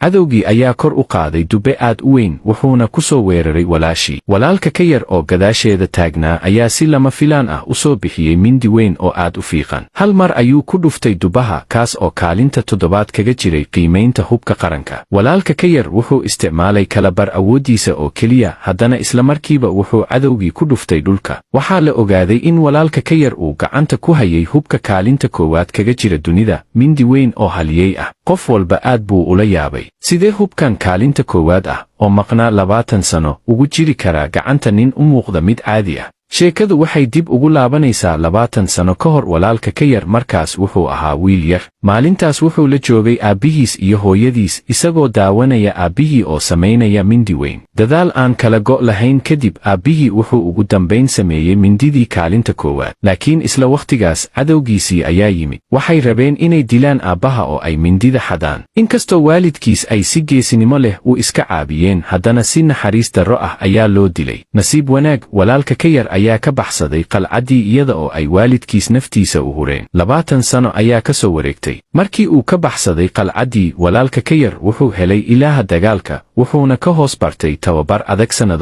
cadowgii ayaa kor u qaaday dubbe aad u weyn wuxuuna ku soo weeraray walaashii. Walaalka ka yar oo gadaasheeda taagnaa ayaa si lama filaan ah u soo bixiyey mindi weyn oo aad u fiiqan. Hal mar ayuu ku dhuftay dubbaha kaas oo kaalinta 7 kaga jiray qiimaynta hubka qaranka. Walaalka ka yar wuxuu isticmaalay kala bar awooddiisa oo keliya, haddana isla markiiba wuxuu cadowgii ku dhuftay dhulka. Waxaa la ogaaday in walaalka ka yar uu gacanta ku hayay hubka kaalinta 1 kaga jira dunida, mindi weyn oo haliyey ah. Qof walba aad buu ula yaabay. Sidee hubkan kaalinta 1 ah oo maqnaa 20 sano ugu jiri karaa gacanta nin u muuqda mid caadi ah? Sheekadu waxay dib ugu laabanaysaa 20 sano ka hor. Walaalka ka yar markaas wuxuu ahaa wiil yar. Maalintaas wuxuu la joogay aabbihiis iyo hooyadiis isagoo daawanaya aabbihii oo samaynaya mindi weyn. Dadaal aan kala go' lahayn kadib aabbihii wuxuu ugu dambayn sameeyey mindidii kaalinta 1. Laakiin isla wakhtigaas cadowgiisii ayaa yimid. Waxay rabeen inay dilaan aabbaha oo ay mindida xadaan. Inkastoo waalidkiis ay si geesinimo leh u iska caabiyeen, haddana si naxariis darro ah ayaa loo dilay. Nasiib wanaag, walaalka ka yar ayaa ka baxsaday qalcaddii iyada oo ay waalidkiis naftiisa u hureen. 20 sano ayaa ka soo wareegtay. Markii uu ka baxsaday qalcaddii, walaalka ka yar wuxuu helay ilaaha dagaalka, wuxuuna ka hoos bartay tababar adag sanado.